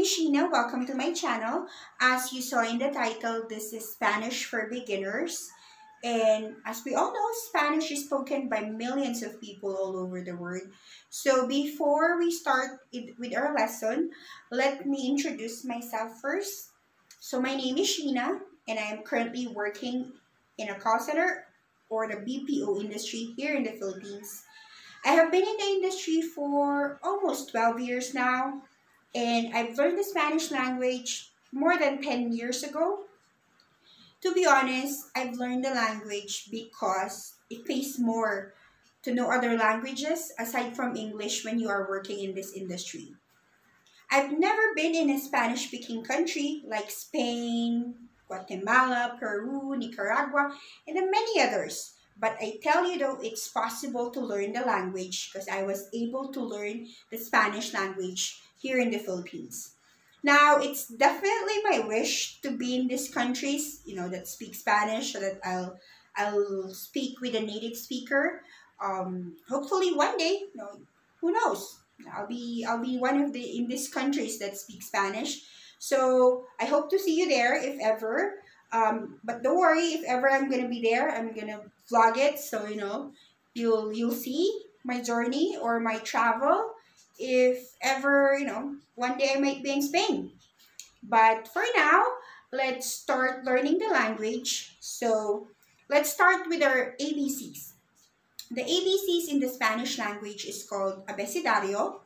is Sheena. Welcome to my channel. As you saw in the title, this is Spanish for Beginners. And as we all know, Spanish is spoken by millions of people all over the world. So before we start with our lesson, let me introduce myself first. So my name is Sheena, and I am currently working in a call center or the BPO industry here in the Philippines. I have been in the industry for almost 12 years now, and I've learned the Spanish language more than 10 years ago. To be honest, I've learned the language because it pays more to know other languages aside from English when you are working in this industry. I've never been in a Spanish-speaking country like Spain, Guatemala, Peru, Nicaragua, and then many others. But I tell you though, it's possible to learn the language because I was able to learn the Spanish language here in the Philippines. Now, it's definitely my wish to be in these countries, that speak Spanish so that I'll speak with a native speaker. Hopefully one day, who knows? I'll be one of the in these countries that speak Spanish. So I hope to see you there if ever. But don't worry, if ever I'm gonna be there, I'm gonna vlog it. So you'll see my journey or my travel. If ever one day I might be in Spain. But for now, let's start learning the language. So let's start with our ABCs. The ABCs in the Spanish language is called abecedario.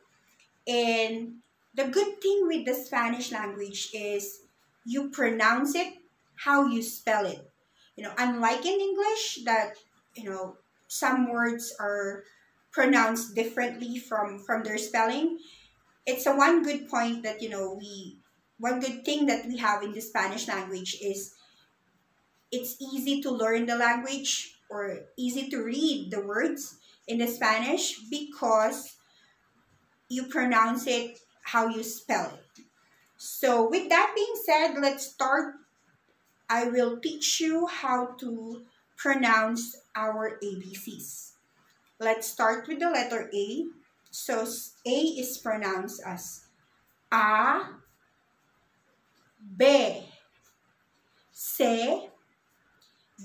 And the good thing with the Spanish language is you pronounce it how you spell it. Unlike in English that, some words are pronounced differently from their spelling. It's a one good point that, one good thing that we have in the Spanish language is it's easy to learn the language or easy to read the words in the Spanish because you pronounce it how you spell it. So with that being said, let's start. I will teach you how to pronounce our ABCs. Let's start with the letter A. So A is pronounced as A, B, C,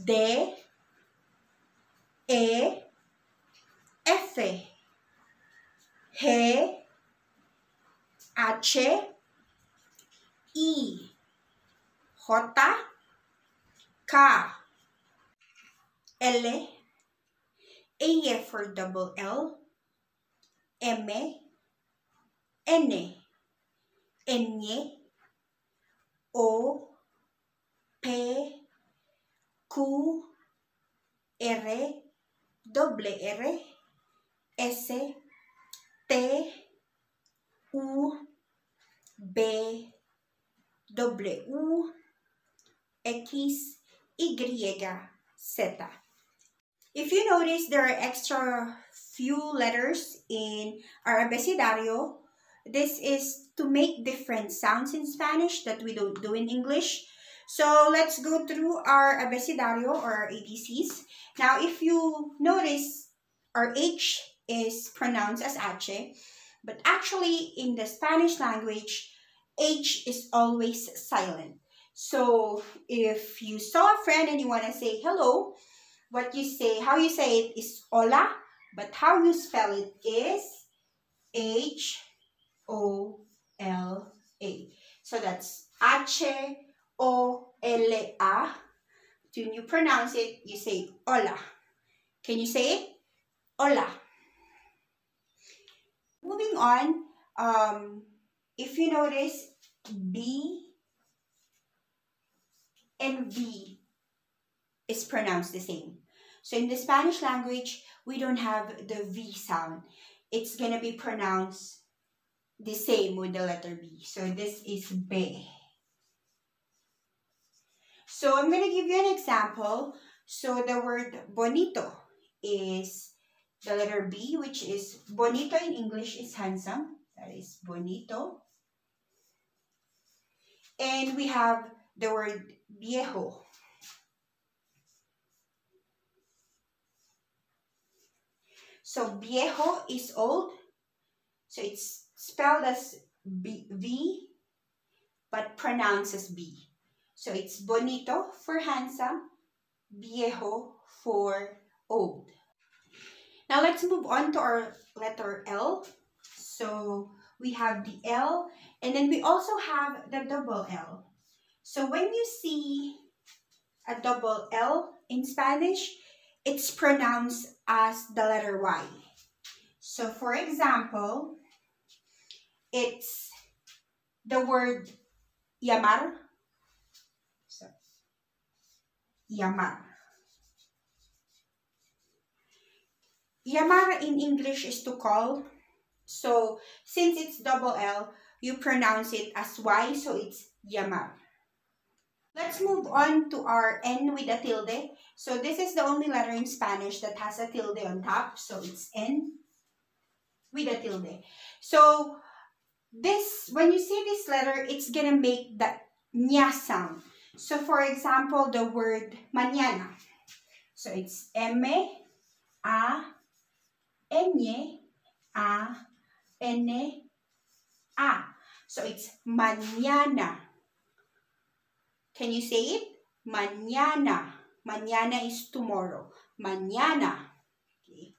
D, E, F, G, H, I, J, K, L, A for double L, M, N, Ñ, O, P, Q, R, doble R, S, T, U, B, W, X, Y, Z. If you notice, there are extra few letters in our abecedario. This is to make different sounds in Spanish that we don't do in English. So let's go through our abecedario or our ABCs. Now, if you notice, our H is pronounced as H, but actually in the Spanish language, H is always silent. So if you saw a friend and you want to say hello, how you say it is hola, but how you spell it is H-O-L-A. So that's H-O-L-A. When you pronounce it, you say hola. Can you say it? Hola. Moving on, if you notice, B and V is pronounced the same. So in the Spanish language, we don't have the V sound. It's going to be pronounced the same with the letter B. So this is B. So I'm going to give you an example. So the word bonito is the letter B, which is bonito in English is handsome. That is bonito. And we have the word viejo. So viejo is old. So it's spelled as V pronounced as B. So it's bonito for handsome, viejo for old. Now let's move on to our letter L. So we have the L, and then we also have the double L. So when you see a double L in Spanish, it's pronounced as the letter Y. So for example, it's the word llamar. So, llamar. Llamar in English is to call. So since it's double L, you pronounce it as Y, so it's llamar. Let's move on to our N with a tilde. So this is the only letter in Spanish that has a tilde on top. So it's N with a tilde. So this, when you see this letter, it's gonna make the ñ sound. So for example, the word mañana. So it's M, A, N, A, N, A. So it's mañana. Can you say it? Mañana. Mañana is tomorrow. Mañana. Okay.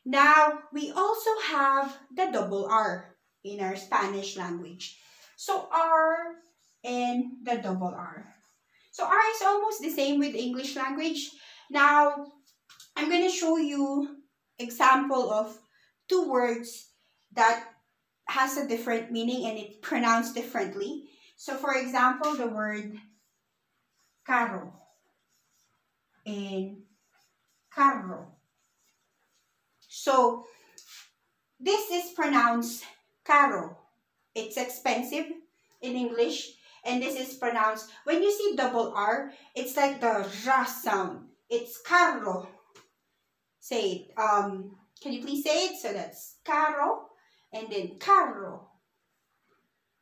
Now, we also have the double R in our Spanish language. So, R and the double R. So, R is almost the same with English language. Now, I'm going to show you example of two words that has a different meaning and it's pronounced differently. So, for example, the word carro and carro. So, this is pronounced carro. It's expensive in English. And this is pronounced, when you see double R, it's like the ra sound. It's carro. Say it. Can you please say it? So that's carro and then carro.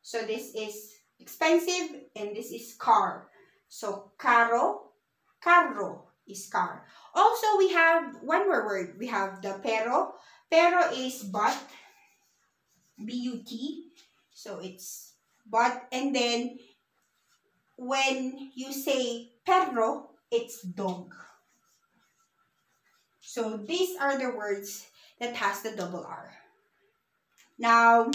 So this is expensive and this is car. So carro, carro is car. Also, we have one more word. We have the pero. Pero is but, B-U-T. So it's but. And then when you say perro, it's dog. So these are the words that has the double R. Now,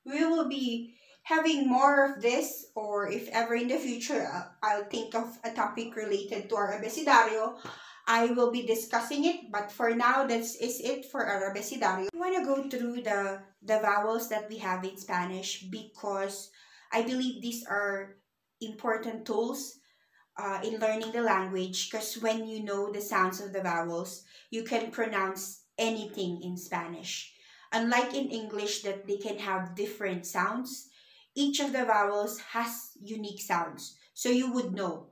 we will be having more of this, or if ever in the future I'll think of a topic related to our abecedario, I will be discussing it. But for now, this is it for our abecedario. I want to go through the vowels that we have in Spanish because I believe these are important tools in learning the language, because when you know the sounds of the vowels, you can pronounce anything in Spanish. Unlike in English that they can have different sounds, each of the vowels has unique sounds. So you would know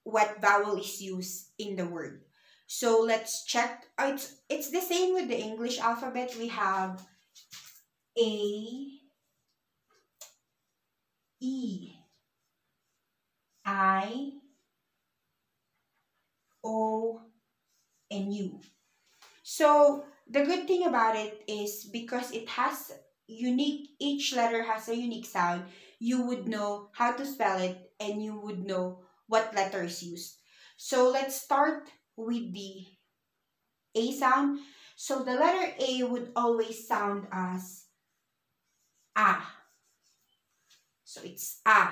what vowel is used in the word. So let's check. It's the same with the English alphabet. We have A, E, I, O, and U. So the good thing about it is because it has each letter has a unique sound, you would know how to spell it and you would know what letter is used. So let's start with the A sound. So the letter A would always sound as A. So it's A.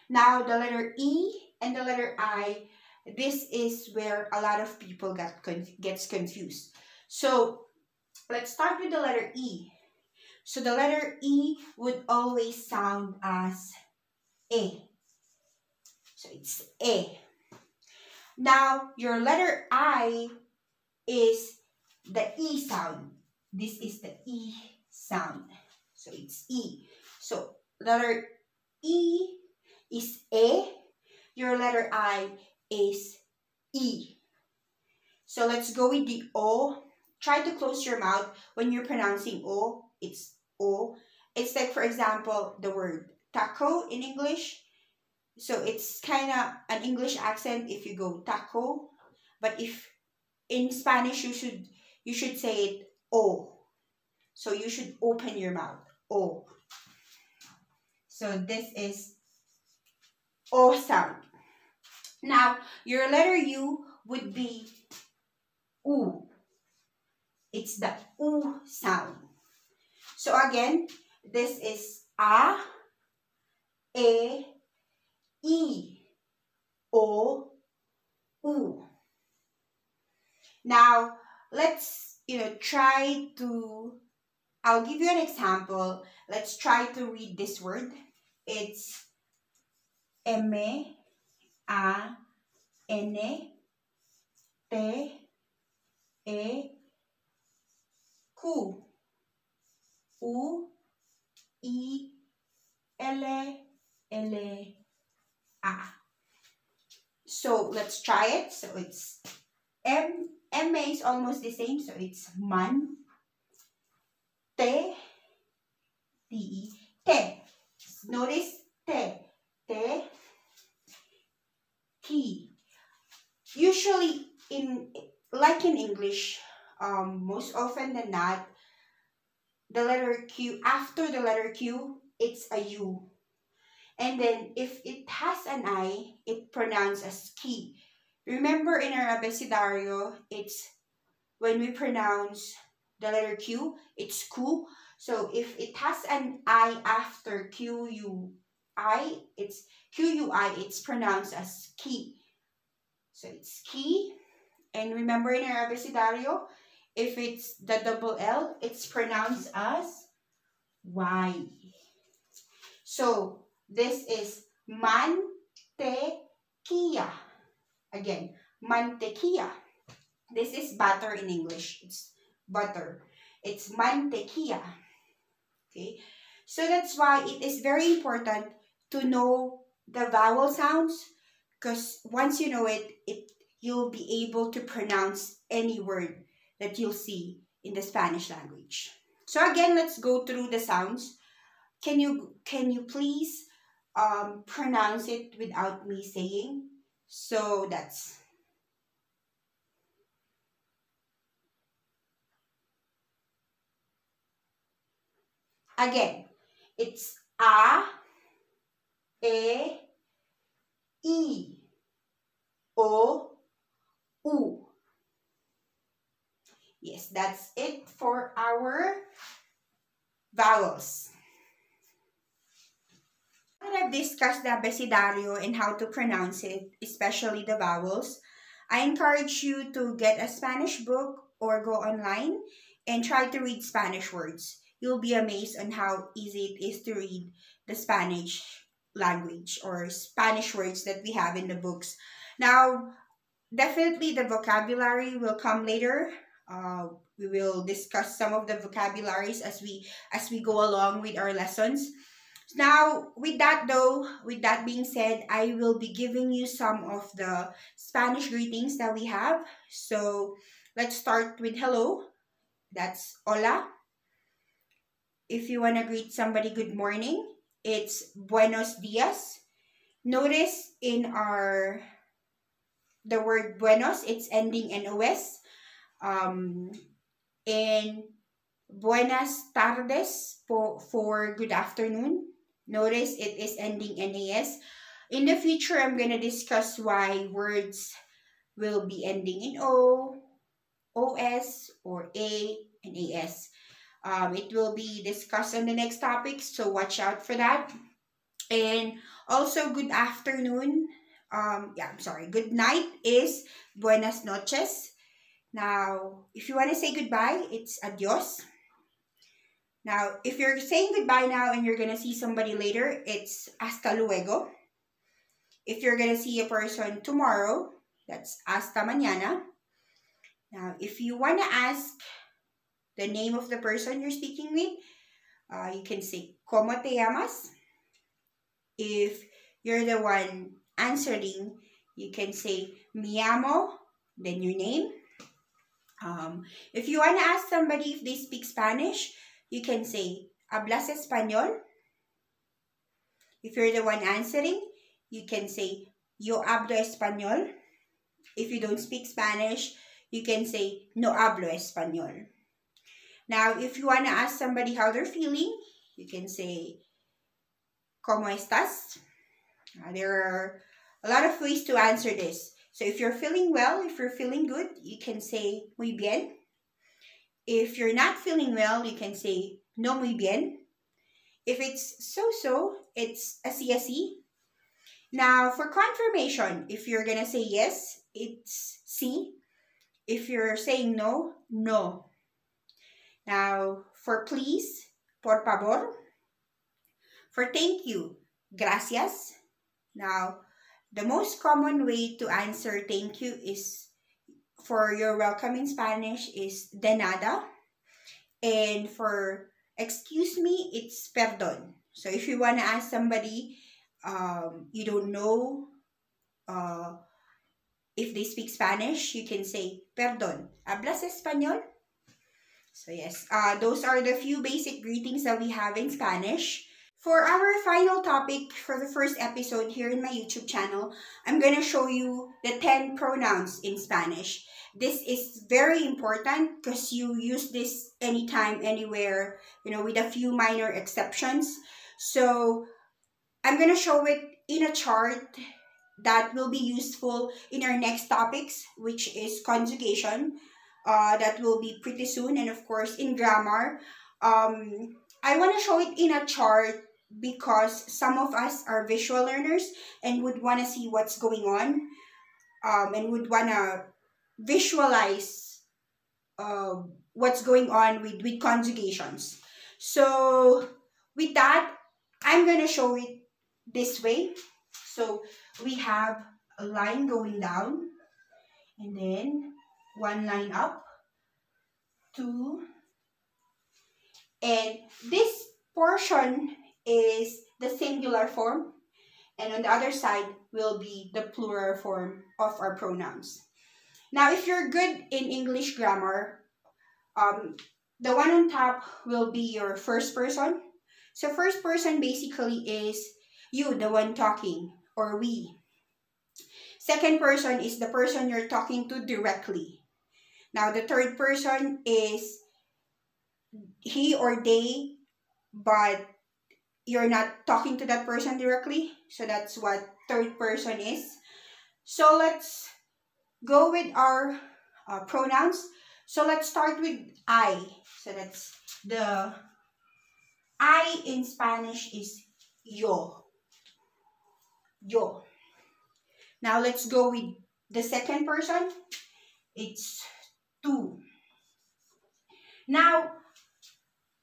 Now the letter E and the letter I, this is where a lot of people gets confused. So let's start with the letter E. So the letter E would always sound as A. So it's A. Now your letter I is the E sound. This is the E sound. So it's E. So letter E is A. Your letter I is E. So let's go with the O. Try to close your mouth when you're pronouncing O. It's O. It's like, for example, the word taco in English. So it's kind of an English accent if you go taco. But if in Spanish, you should say it O. So you should open your mouth. O. So this is O sound. Now, your letter U would be U. It's the U sound. So again, this is A, E, I, O, U. Now, let's, try to, I'll give you an example. Let's try to read this word. It's M, A, N, T, E, Q, U, I, L, L, A. So let's try it. So it's M is almost the same. So it's man, te, te, te. Notice te, ki. Usually like in English, most often than not, the letter Q, after the letter Q, it's a U. And then if it has an I, it pronounced as ki. Remember in our abecedario, it's when we pronounce the letter Q, it's ku. So if it has an I after Q-U-I, it's Q-U-I, it's pronounced as ki. So it's ki. And remember in our abecedario, if it's the double L, it's pronounced as Y. So this is mantequilla. Again, mantequilla. This is butter in English. It's butter. It's mantequilla. Okay. So that's why it is very important to know the vowel sounds, because once you know it, you'll be able to pronounce any word that you'll see in the Spanish language. So again, let's go through the sounds. Can you please pronounce it without me saying? So that's again, it's A, E, I, O, U. Yes, that's it for our vowels. Now that I've discussed the abecedario and how to pronounce it, especially the vowels, I encourage you to get a Spanish book or go online and try to read Spanish words. You'll be amazed on how easy it is to read the Spanish language or Spanish words that we have in the books. Now, definitely the vocabulary will come later. We will discuss some of the vocabularies as we go along with our lessons. Now, with that being said, I will be giving you some of the Spanish greetings that we have. So, let's start with hello. That's hola. If you want to greet somebody good morning, it's buenos dias. Notice in the word buenos, it's ending in os. And buenas tardes for good afternoon. Notice it is ending NAS. In the future, I'm going to discuss why words will be ending in O, OS, or A, and AS. It will be discussed on the next topic, so watch out for that. And also, good afternoon. Good night is buenas noches. Now, if you want to say goodbye, it's adios. Now, if you're saying goodbye now and you're going to see somebody later, it's hasta luego. If you're going to see a person tomorrow, that's hasta mañana. Now, if you want to ask the name of the person you're speaking with, you can say, ¿Cómo te llamas? If you're the one answering, you can say, Me llamo, then your name. If you want to ask somebody if they speak Spanish, you can say, ¿Hablas español? If you're the one answering, you can say, Yo hablo español. If you don't speak Spanish, you can say, No hablo español. Now, if you want to ask somebody how they're feeling, you can say, ¿Cómo estás? There are a lot of ways to answer this. So if you're feeling well, if you're feeling good, you can say muy bien. If you're not feeling well, you can say no muy bien. If it's so-so, it's así así. Now, for confirmation, if you're gonna say yes, it's sí. If you're saying no, no. Now, for please, por favor. For thank you, gracias. Now, the most common way to answer thank you is for you're welcome in Spanish is de nada. And for excuse me, it's perdón. So if you want to ask somebody, you don't know if they speak Spanish, you can say perdón. ¿Hablas español? So yes, those are the few basic greetings that we have in Spanish. For our final topic for the first episode here in my YouTube channel, I'm going to show you the 10 pronouns in Spanish. This is very important because you use this anytime, anywhere, with a few minor exceptions. So I'm going to show it in a chart that will be useful in our next topics, which is conjugation. That will be pretty soon. And of course, in grammar, I want to show it in a chart because some of us are visual learners and would want to see what's going on and would want to visualize what's going on with conjugations. So with that, I'm going to show it this way. So we have a line going down and then one line up, two, and this portion is the singular form, and on the other side will be the plural form of our pronouns. Now, if you're good in English grammar, the one on top will be your first person. So first person basically is you, the one talking, or we. Second person is the person you're talking to directly. Now, the third person is he or they, but you're not talking to that person directly. So that's what third person is. So let's go with our pronouns. So let's start with I. So that's the I in Spanish is yo. Yo. Now let's go with the second person. It's tú. Now,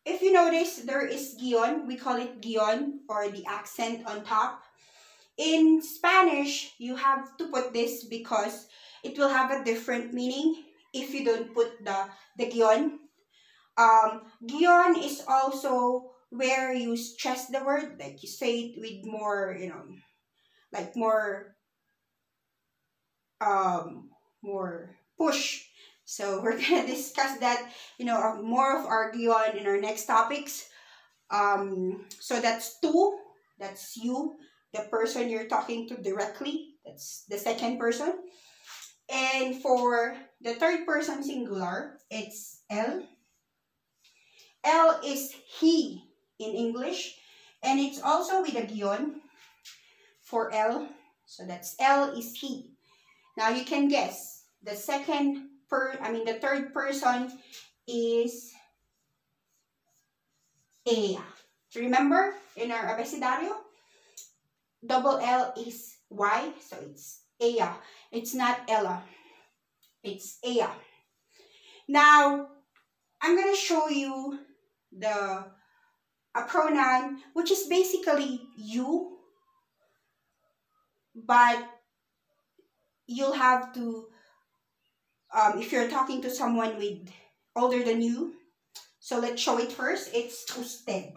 if you notice, there is guion. We call it guion or the accent on top. In Spanish, you have to put this because it will have a different meaning if you don't put the guion. Guion is also where you stress the word, like you say it with more, like more push. So we're gonna discuss that, more of our guion in our next topics. So that's tú, that's you, the person you're talking to directly. That's the second person. And for the third person singular, it's él. Él is he in English, and it's also with a guion for él. So that's él is he. Now you can guess. The third person is ella. Remember in our abecedario, double L is Y, so it's ella. It's not ella. It's ella. Now, I'm going to show you a pronoun which is basically you, but you'll have to, if you're talking to someone with older than you, so let's show it first. It's usted.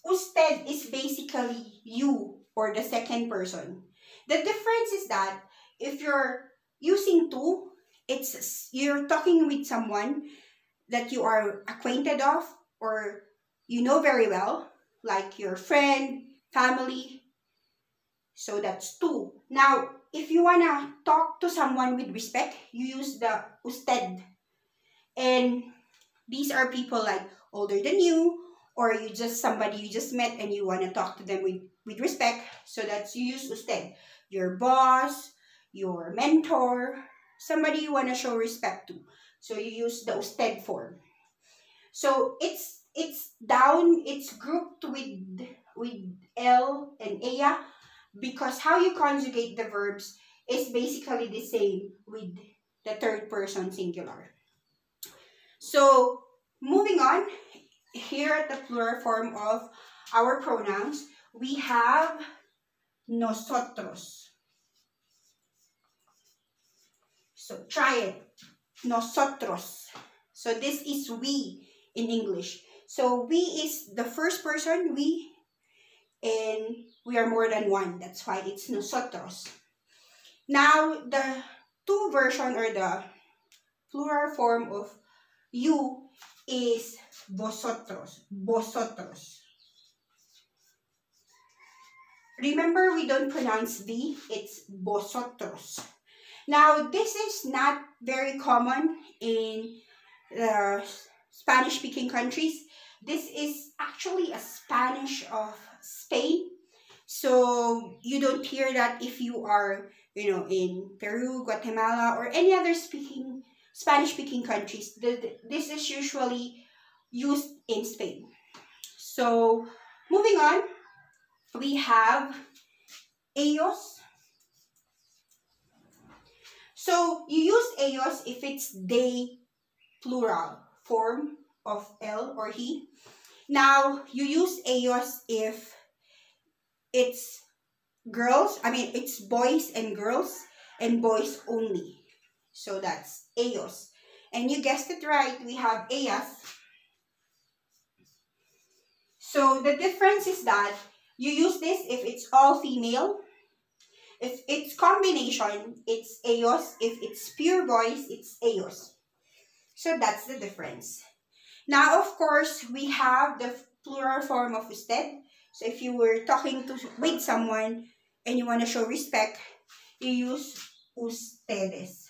Usted is basically you or the second person. The difference is that if you're using tú, you're talking with someone that you are acquainted of or you know very well, like your friend, family. So that's tú. Now, if you want to talk to someone with respect, you use the usted. And these are people like older than you or you just somebody you just met and you want to talk to them with respect. So that's you use usted. Your boss, your mentor, somebody you want to show respect to. So you use the usted form. So it's grouped with L and ella because how you conjugate the verbs is basically the same with the third person singular. So moving on, here at the plural form of our pronouns, we have nosotros. So try it. Nosotros. So this is we in English. So we is the first person, we, and we are more than one. That's why it's nosotros. Now, the two version or the plural form of you is vosotros. Vosotros. Remember, we don't pronounce V, it's vosotros. Now, this is not very common in the Spanish-speaking countries. This is actually a Spanish of Spain. So, you don't hear that if you are, in Peru, Guatemala, or any other Spanish-speaking countries. This is usually used in Spain. So, moving on, we have ellos. So, you use ellos if it's they plural form of L or he. Now, you use ellos if it's it's boys and girls and boys only. So, that's ellos. And you guessed it right, we have ellas. So, the difference is that you use this if it's all female. If it's combination, it's ellos. If it's pure boys, it's ellos. So that's the difference. Now, of course, we have the plural form of usted. So if you were talking with someone and you want to show respect, you use ustedes.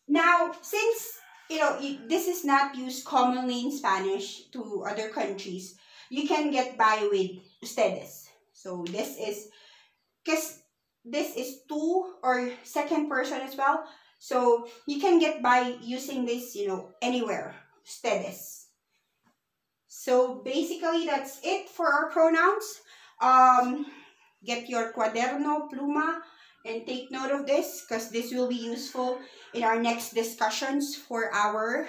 Now, since this is not used commonly in Spanish to other countries, you can get by with ustedes. So this is, because this is two or second person as well. So you can get by using this, anywhere. Ustedes. So basically that's it for our pronouns. Get your cuaderno, pluma, and take note of this because this will be useful in our next discussions for our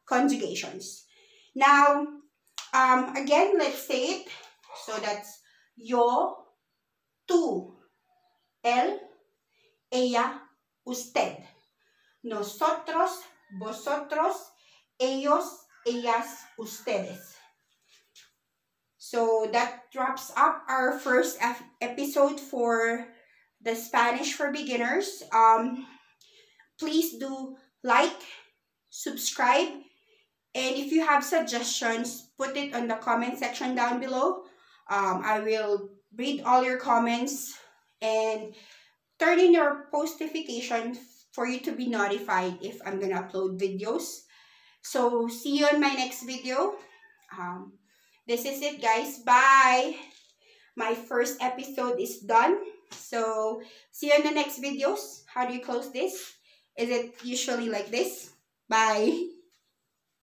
conjugations. Now, again, let's say it. So that's yo, tú, él, ella, usted. Nosotros, vosotros, ellos, ellas, ustedes. So that wraps up our first episode for the Spanish for Beginners. Please do like, subscribe, and if you have suggestions, put it on the comment section down below. I will read all your comments and turn in your post notification for you to be notified if I'm gonna upload videos. So see you in my next video. This is it, guys. Bye. My first episode is done. So see you in the next videos. How do you close this? Is it usually like this? Bye.